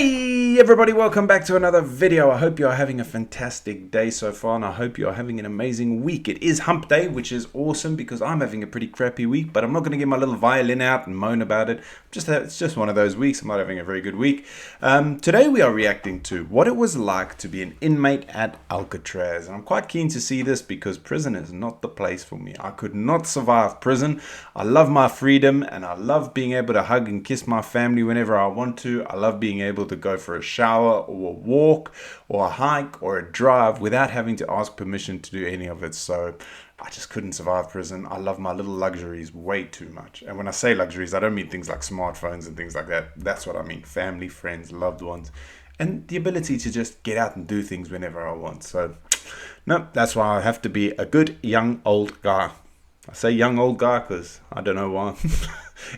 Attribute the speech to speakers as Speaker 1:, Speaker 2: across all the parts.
Speaker 1: Hey everybody, welcome back to another video. I hope you're having a fantastic day so far, and I hope you're having an amazing week. It is hump day, which is awesome because I'm having a pretty crappy week, but I'm not going to get my little violin out and moan about it. It's just one of those weeks. I'm not having a very good week. Today we are reacting to what it was like to be an inmate at Alcatraz, and I'm quite keen to see this because prison is not the place for me. I could not survive prison. I love my freedom, and I love being able to hug and kiss my family whenever I want to. I love being able to go for a shower or a walk or a hike or a drive without having to ask permission to do any of it. So I just couldn't survive prison. I love my little luxuries way too much. And when I say luxuries, I don't mean things like smartphones and things like that. That's what I mean. Family, friends, loved ones, and the ability to just get out and do things whenever I want. So no, that's why I have to be a good young old guy. I say young old guy because I don't know why.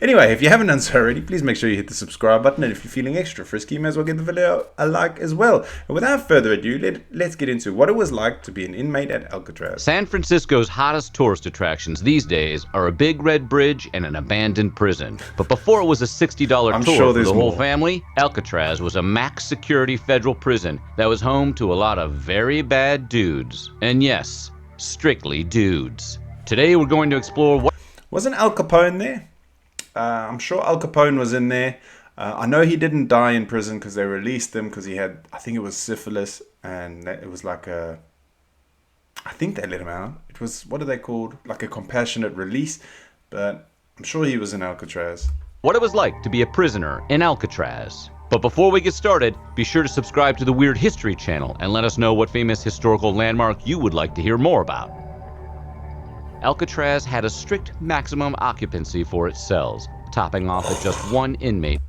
Speaker 1: Anyway, if you haven't done so already, please make sure you hit the subscribe button. And if you're feeling extra frisky, you may as well give the video a like as well. And without further ado, let's get into what it was like to be an inmate at Alcatraz.
Speaker 2: San Francisco's hottest tourist attractions these days are a big red bridge and an abandoned prison. But before it was a $60 tour for the whole family, Alcatraz was a max security federal prison that was home to a lot of very bad dudes. And yes, strictly dudes. Today we're going to explore what...
Speaker 1: Wasn't Al Capone there? I'm sure Al Capone was in there. I know he didn't die in prison because they released him because he had, I think it was syphilis, and it was like a, I think they let him out. It was, what are they called? Like a compassionate release, but I'm sure he was in Alcatraz.
Speaker 2: What it was like to be a prisoner in Alcatraz. But before we get started, be sure to subscribe to the Weird History channel and let us know what famous historical landmark you would like to hear more about. Alcatraz had a strict maximum occupancy for its cells, topping off at just one inmate.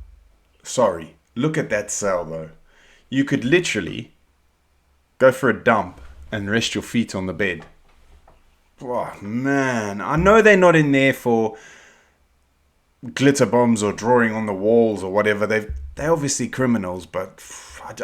Speaker 1: Sorry, look at that cell though. You could literally go for a dump and rest your feet on the bed. Oh man, I know they're not in there for glitter bombs or drawing on the walls or whatever. They're obviously criminals, but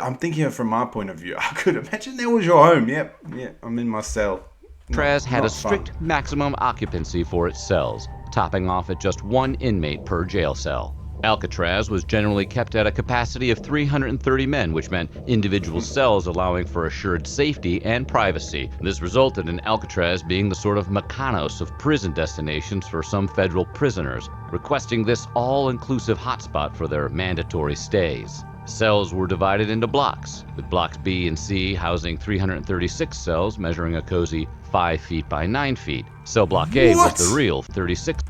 Speaker 1: I'm thinking from my point of view. I could imagine that was your home. Yep, I'm in my cell.
Speaker 2: Alcatraz had a strict maximum occupancy for its cells, topping off at just one inmate per jail cell. Alcatraz was generally kept at a capacity of 330 men, which meant individual cells allowing for assured safety and privacy. This resulted in Alcatraz being the sort of Mykonos of prison destinations for some federal prisoners, requesting this all-inclusive hotspot for their mandatory stays. Cells were divided into blocks, with blocks B and C housing 336 cells measuring a cozy 5 feet by 9 feet. Cell block A was the real 36.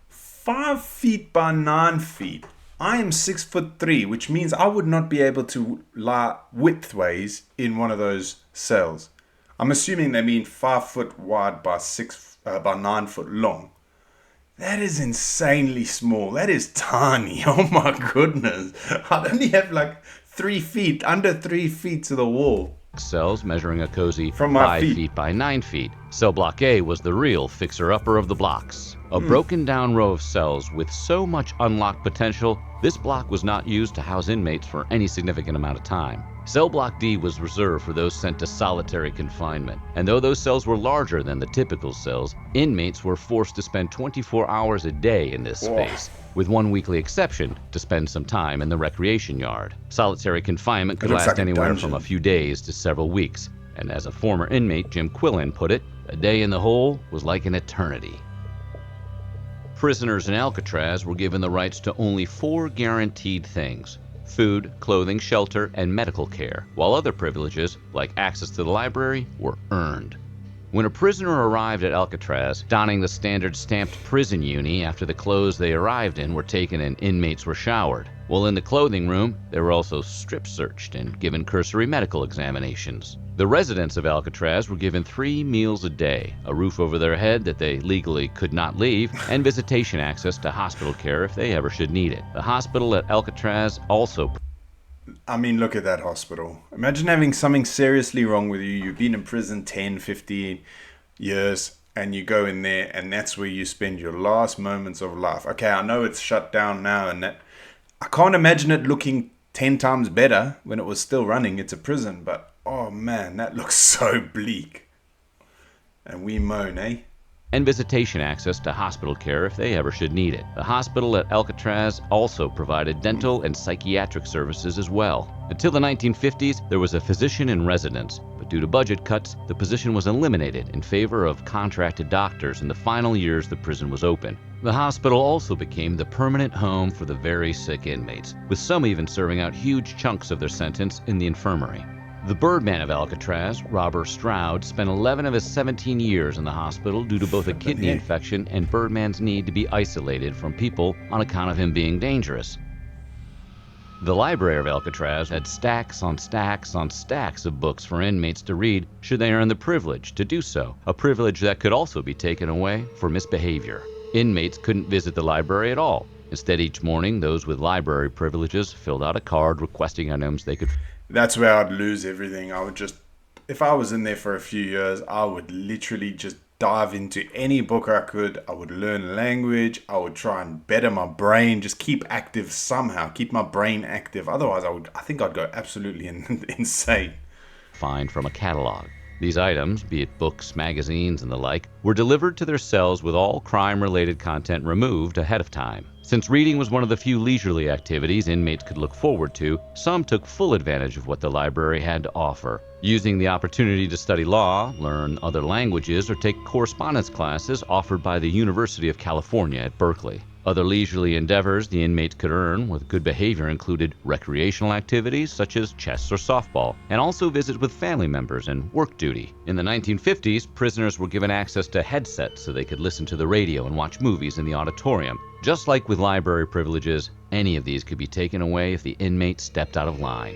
Speaker 1: 5 feet by 9 feet. I am 6'3", which means I would not be able to lie widthways in one of those cells. I'm assuming they mean 5 foot wide by 9 foot long. That is insanely small. That is tiny. Oh my goodness. I'd only have like 3 feet, under 3 feet to the wall.
Speaker 2: Cells measuring a cozy 5 feet by 9 feet. Cell block A was the real fixer-upper of the blocks. A broken down row of cells with so much unlocked potential, this block was not used to house inmates for any significant amount of time. Cell block D was reserved for those sent to solitary confinement, and though those cells were larger than the typical cells, inmates were forced to spend 24 hours a day in this space, with one weekly exception to spend some time in the recreation yard. Solitary confinement could last anywhere from a few days to several weeks, and as a former inmate, Jim Quillen, put it, a day in the hole was like an eternity. Prisoners in Alcatraz were given the rights to only 4 guaranteed things: food, clothing, shelter, and medical care, while other privileges, like access to the library, were earned. When a prisoner arrived at Alcatraz, donning the standard stamped prison uni after the clothes they arrived in were taken and inmates were showered, while in the clothing room, they were also strip searched and given cursory medical examinations. The residents of Alcatraz were given 3 meals a day, a roof over their head that they legally could not leave, and visitation access to hospital care if they ever should need it. The hospital at Alcatraz also...
Speaker 1: I mean, look at that hospital. Imagine having something seriously wrong with you. You've been in prison 10, 15 years, and you go in there, and that's where you spend your last moments of life. Okay, I know it's shut down now, and that I can't imagine it looking 10 times better when it was still running. It's a prison, but oh man, that looks so bleak. And we moan, eh?
Speaker 2: and visitation access to hospital care if they ever should need it. The hospital at Alcatraz also provided dental and psychiatric services as well. Until the 1950s, there was a physician in residence, but due to budget cuts, the position was eliminated in favor of contracted doctors in the final years the prison was open. The hospital also became the permanent home for the very sick inmates, with some even serving out huge chunks of their sentence in the infirmary. The Birdman of Alcatraz, Robert Stroud, spent 11 of his 17 years in the hospital due to both a kidney infection and Birdman's need to be isolated from people on account of him being dangerous. The library of Alcatraz had stacks on stacks on stacks of books for inmates to read should they earn the privilege to do so, a privilege that could also be taken away for misbehavior. Inmates couldn't visit the library at all. Instead, each morning, those with library privileges filled out a card requesting items they could.
Speaker 1: That's where I'd lose everything. If I was in there for a few years, I would literally just dive into any book I could. I would learn language. I would try and better my brain, just keep active somehow, keep my brain active. Otherwise, I think I'd go absolutely insane.
Speaker 2: Find from a catalog. These items, be it books, magazines, and the like, were delivered to their cells with all crime-related content removed ahead of time. Since reading was one of the few leisurely activities inmates could look forward to, some took full advantage of what the library had to offer, using the opportunity to study law, learn other languages, or take correspondence classes offered by the University of California at Berkeley. Other leisurely endeavors the inmates could earn with good behavior included recreational activities such as chess or softball, and also visits with family members and work duty. In the 1950s, prisoners were given access to headsets so they could listen to the radio and watch movies in the auditorium. Just like with library privileges, any of these could be taken away if the inmate stepped out of line.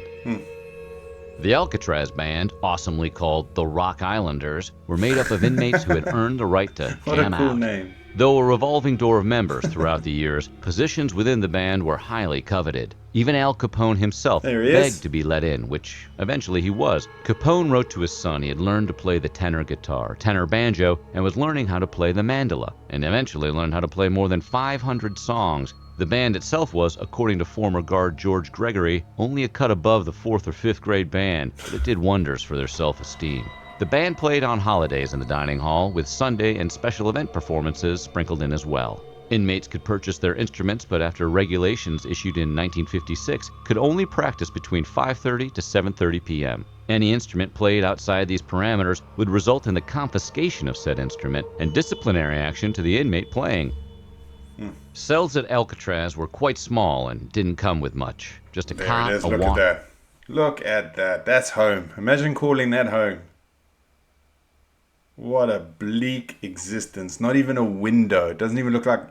Speaker 2: The Alcatraz band, awesomely called the Rock Islanders, were made up of inmates who had earned the right to jam out.
Speaker 1: What a cool name.
Speaker 2: Though a revolving door of members throughout the years, positions within the band were highly coveted. Even Al Capone himself begged to be let in, which eventually he was. Capone wrote to his son he had learned to play the tenor guitar, tenor banjo, and was learning how to play the mandolin, and eventually learned how to play more than 500 songs. The band itself was, according to former guard George Gregory, only a cut above the 4th or 5th grade band, but it did wonders for their self-esteem. The band played on holidays in the dining hall, with Sunday and special event performances sprinkled in as well. Inmates could purchase their instruments, but after regulations issued in 1956, could only practice between 5:30 to 7:30 p.m. Any instrument played outside these parameters would result in the confiscation of said instrument and disciplinary action to the inmate playing. Cells at Alcatraz were quite small and didn't come with much. Just a cot, a
Speaker 1: Look at that. Look at that. That's home. Imagine calling that home. What a bleak existence. Not even a window. It doesn't even look like...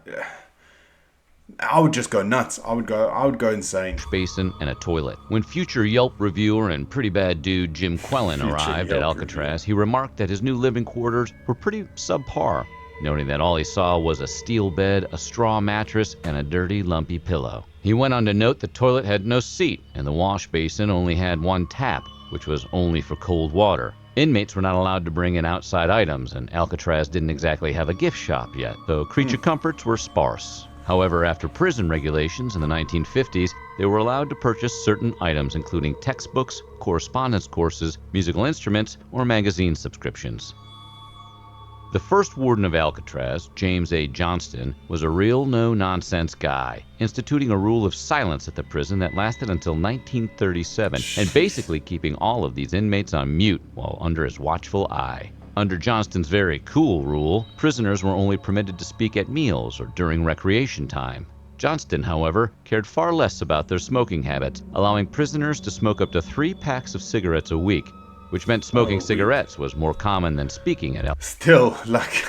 Speaker 1: I would just go nuts. I would go insane.
Speaker 2: Basin and a toilet. When future Yelp reviewer and pretty bad dude Jim Quellen arrived at Alcatraz, he remarked that his new living quarters were pretty subpar, noting that all he saw was a steel bed, a straw mattress, and a dirty, lumpy pillow. He went on to note the toilet had no seat, and the wash basin only had one tap, which was only for cold water. Inmates were not allowed to bring in outside items, and Alcatraz didn't exactly have a gift shop yet, though creature comforts were sparse. However, after prison regulations in the 1950s, they were allowed to purchase certain items, including textbooks, correspondence courses, musical instruments, or magazine subscriptions. The first warden of Alcatraz, James A. Johnston, was a real no-nonsense guy, instituting a rule of silence at the prison that lasted until 1937, and basically keeping all of these inmates on mute while under his watchful eye. Under Johnston's very cool rule, prisoners were only permitted to speak at meals or during recreation time. Johnston, however, cared far less about their smoking habits, allowing prisoners to smoke up to 3 packs of cigarettes a week, which meant smoking cigarettes was more common than speaking at Alcatraz.
Speaker 1: Still, like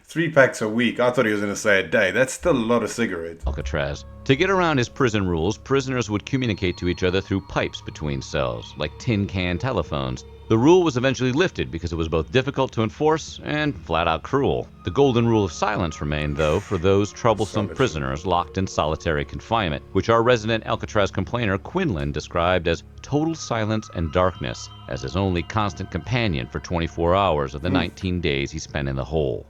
Speaker 1: 3 packs a week. I thought he was going to say a day. That's still a lot of cigarettes.
Speaker 2: Alcatraz. To get around his prison rules, prisoners would communicate to each other through pipes between cells, like tin can telephones. The rule was eventually lifted because it was both difficult to enforce and flat-out cruel. The golden rule of silence remained, though, for those troublesome prisoners locked in solitary confinement, which our resident Alcatraz complainer Quinlan described as total silence and darkness as his only constant companion for 24 hours of the 19 days he spent in the hole.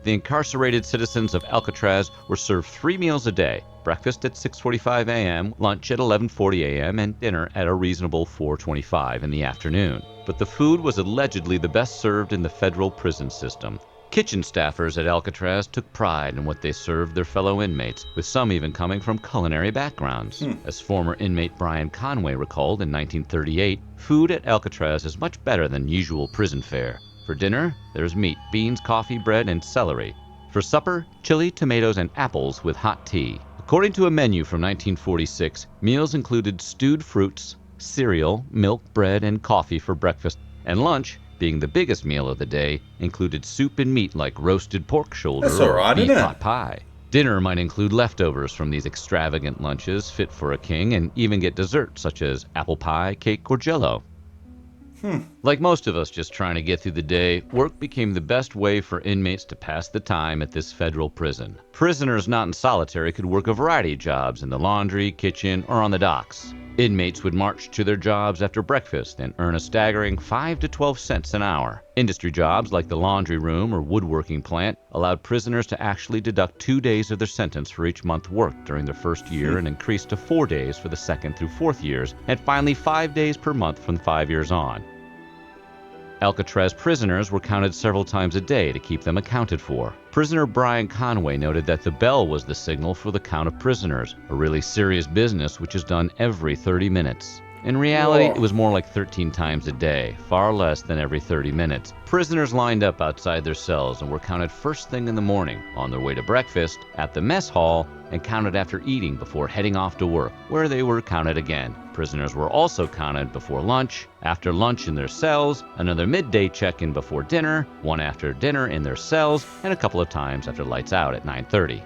Speaker 2: The incarcerated citizens of Alcatraz were served 3 meals a day, breakfast at 6:45 a.m., lunch at 11:40 a.m., and dinner at a reasonable 4:25 in the afternoon. But the food was allegedly the best served in the federal prison system. Kitchen staffers at Alcatraz took pride in what they served their fellow inmates, with some even coming from culinary backgrounds. As former inmate Brian Conway recalled in 1938, food at Alcatraz is much better than usual prison fare. For dinner, there's meat, beans, coffee, bread, and celery. For supper, chili, tomatoes, and apples with hot tea. According to a menu from 1946, meals included stewed fruits, cereal, milk, bread, and coffee for breakfast, and lunch, being the biggest meal of the day, included soup and meat like roasted pork shoulder or beef pot pie. Dinner might include leftovers from these extravagant lunches fit for a king, and even get dessert such as apple pie, cake, or jello. Like most of us just trying to get through the day, work became the best way for inmates to pass the time at this federal prison. Prisoners not in solitary could work a variety of jobs in the laundry, kitchen, or on the docks. Inmates would march to their jobs after breakfast and earn a staggering 5 to 12 cents an hour. Industry jobs like the laundry room or woodworking plant allowed prisoners to actually deduct 2 days of their sentence for each month worked during their first year, and increased to 4 days for the second through fourth years, and finally 5 days per month from 5 years on. Alcatraz prisoners were counted several times a day to keep them accounted for. Prisoner Brian Conway noted that the bell was the signal for the count of prisoners, a really serious business which is done every 30 minutes. In reality, it was more like 13 times a day, far less than every 30 minutes. Prisoners lined up outside their cells and were counted first thing in the morning, on their way to breakfast, at the mess hall, and counted after eating before heading off to work, where they were counted again. Prisoners were also counted before lunch, after lunch in their cells, another midday check-in before dinner, one after dinner in their cells, and a couple of times after lights out at 9:30.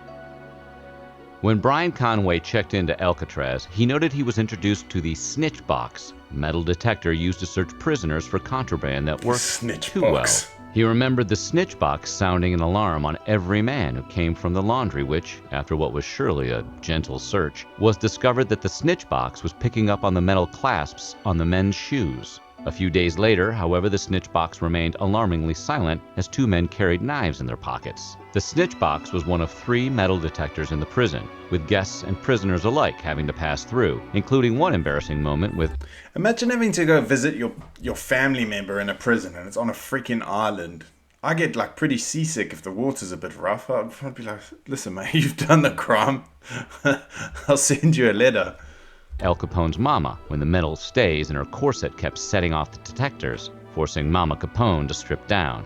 Speaker 2: When Brian Conway checked into Alcatraz, he noted he was introduced to the Snitch Box, a metal detector used to search prisoners for contraband that worked too well. He remembered the Snitch Box sounding an alarm on every man who came from the laundry, which, after what was surely a gentle search, was discovered that the Snitch Box was picking up on the metal clasps on the men's shoes. A few days later, however, the Snitch Box remained alarmingly silent as 2 men carried knives in their pockets. The Snitch Box was one of 3 metal detectors in the prison, with guests and prisoners alike having to pass through, including one embarrassing moment with...
Speaker 1: Imagine having to go visit your family member in a prison and it's on a freaking island. I get like pretty seasick if the water's a bit rough. I'd be like, listen mate, you've done the crime. I'll send you a letter.
Speaker 2: Al Capone's mama, when the metal stays in her corset kept setting off the detectors, forcing Mama Capone to strip down.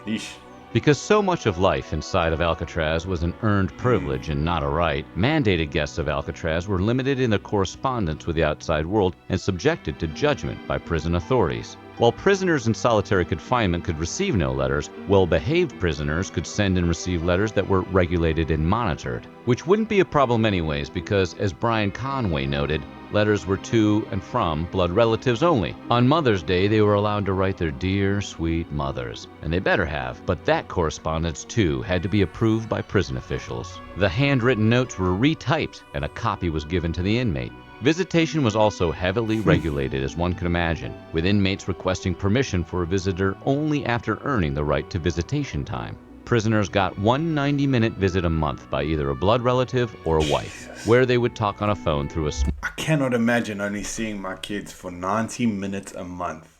Speaker 1: Eesh.
Speaker 2: Because so much of life inside of Alcatraz was an earned privilege and not a right, mandated guests of Alcatraz were limited in their correspondence with the outside world and subjected to judgment by prison authorities. While prisoners in solitary confinement could receive no letters, well-behaved prisoners could send and receive letters that were regulated and monitored. Which wouldn't be a problem anyways, because, as Brian Conway noted, letters were to and from blood relatives only. On Mother's Day, they were allowed to write their dear, sweet mothers. And they better have, but that correspondence, too, had to be approved by prison officials. The handwritten notes were retyped, and a copy was given to the inmate. Visitation was also heavily regulated, as one can imagine, with inmates requesting permission for a visitor only after earning the right to visitation time. Prisoners got one 90-minute visit a month by either a blood relative or a wife, where they would talk on a phone through a...
Speaker 1: I cannot imagine only seeing my kids for 90 minutes a month.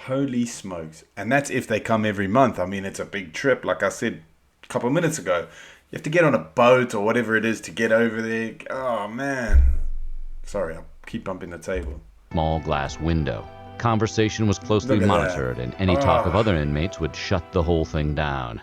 Speaker 1: Holy smokes. And that's if they come every month. I mean, it's a big trip, like I said a couple minutes ago. You have to get on a boat or whatever it is to get over there. Oh, man. Sorry, I'll keep bumping the table.
Speaker 2: Small glass window. Conversation was closely monitored, and any talk of other inmates would shut the whole thing down.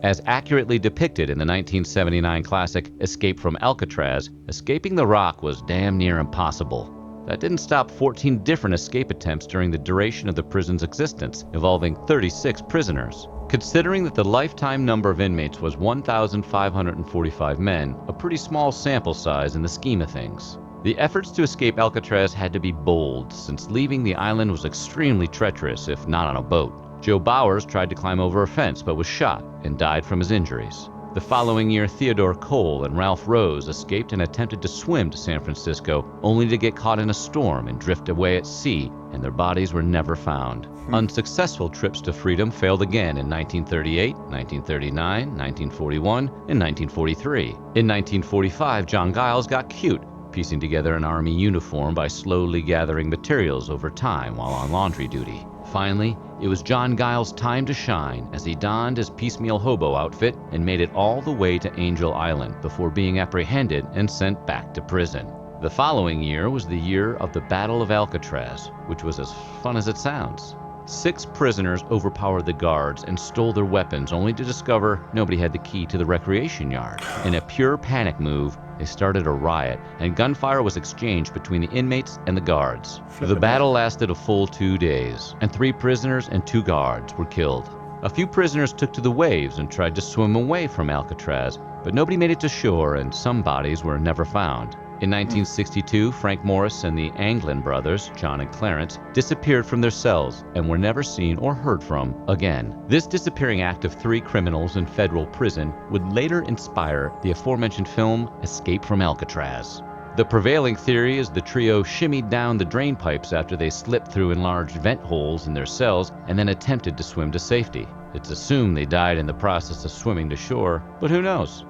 Speaker 2: As accurately depicted in the 1979 classic Escape from Alcatraz, escaping the rock was damn near impossible. That didn't stop 14 different escape attempts during the duration of the prison's existence, involving 36 prisoners. Considering that the lifetime number of inmates was 1,545 men, a pretty small sample size in the scheme of things. The efforts to escape Alcatraz had to be bold, since leaving the island was extremely treacherous, if not on a boat. Joe Bowers tried to climb over a fence but was shot and died from his injuries. The following year, Theodore Cole and Ralph Rose escaped and attempted to swim to San Francisco, only to get caught in a storm and drift away at sea, and their bodies were never found. Unsuccessful trips to freedom failed again in 1938, 1939, 1941, and 1943. In 1945, John Giles got cute, piecing together an army uniform by slowly gathering materials over time while on laundry duty. Finally, it was John Giles' time to shine as he donned his piecemeal hobo outfit and made it all the way to Angel Island before being apprehended and sent back to prison. The following year was the year of the Battle of Alcatraz, which was as fun as it sounds. 6 prisoners overpowered the guards and stole their weapons, only to discover nobody had the key to the recreation yard. In a pure panic move, they started a riot, and gunfire was exchanged between the inmates and the guards. The battle lasted a full 2 days, and 3 prisoners and 2 guards were killed. A few prisoners took to the waves and tried to swim away from Alcatraz, but nobody made it to shore, and some bodies were never found. In 1962, Frank Morris and the Anglin brothers, John and Clarence, disappeared from their cells and were never seen or heard from again. This disappearing act of 3 criminals in federal prison would later inspire the aforementioned film Escape from Alcatraz. The prevailing theory is the trio shimmied down the drain pipes after they slipped through enlarged vent holes in their cells and then attempted to swim to safety. It's assumed they died in the process of swimming to shore, but who knows?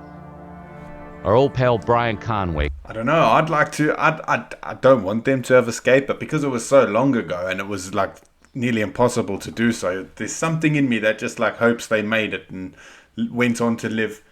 Speaker 2: Our old pal Brian Conway.
Speaker 1: I don't know. I'd like to. I don't want them to have escaped, but because it was so long ago and it was like nearly impossible to do so, there's something in me that just like hopes they made it and went on to live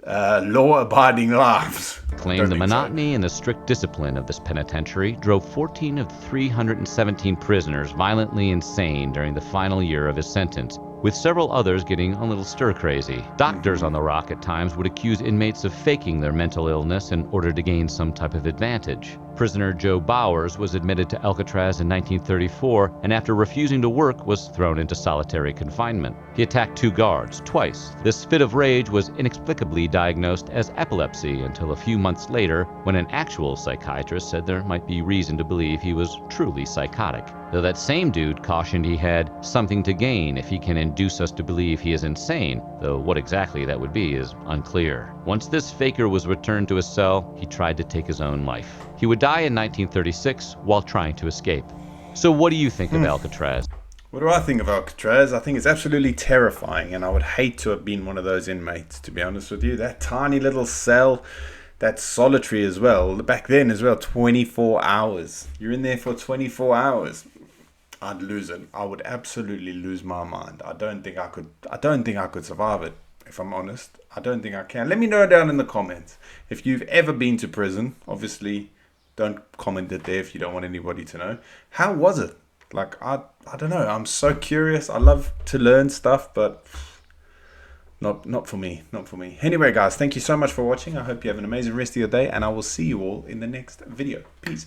Speaker 1: law-abiding lives.
Speaker 2: Claimed the monotony and the strict discipline of this penitentiary drove 14 of 317 prisoners violently insane during the final year of his sentence, with several others getting a little stir-crazy. Doctors on the Rock at times would accuse inmates of faking their mental illness in order to gain some type of advantage. Prisoner Joe Bowers was admitted to Alcatraz in 1934 and after refusing to work was thrown into solitary confinement. He attacked 2 guards twice. This fit of rage was inexplicably diagnosed as epilepsy until a few months later when an actual psychiatrist said there might be reason to believe he was truly psychotic. Though that same dude cautioned he had something to gain if he can induce us to believe he is insane, though what exactly that would be is unclear. Once this faker was returned to his cell, he tried to take his own life. He would die in 1936 while trying to escape. So what do you think of Alcatraz?
Speaker 1: What do I think of Alcatraz? I think it's absolutely terrifying, and I would hate to have been one of those inmates, to be honest with you. That tiny little cell, that's solitary as well. Back then as well, 24 hours. You're in there for 24 hours. I'd lose it. I would absolutely lose my mind. I don't think I could survive it, if I'm honest. I don't think I can. Let me know down in the comments if you've ever been to prison. Obviously, don't comment it there if you don't want anybody to know. How was it? Like, I don't know. I'm so curious. I love to learn stuff, but not for me. Not for me. Anyway, guys, thank you so much for watching. I hope you have an amazing rest of your day, and I will see you all in the next video. Peace.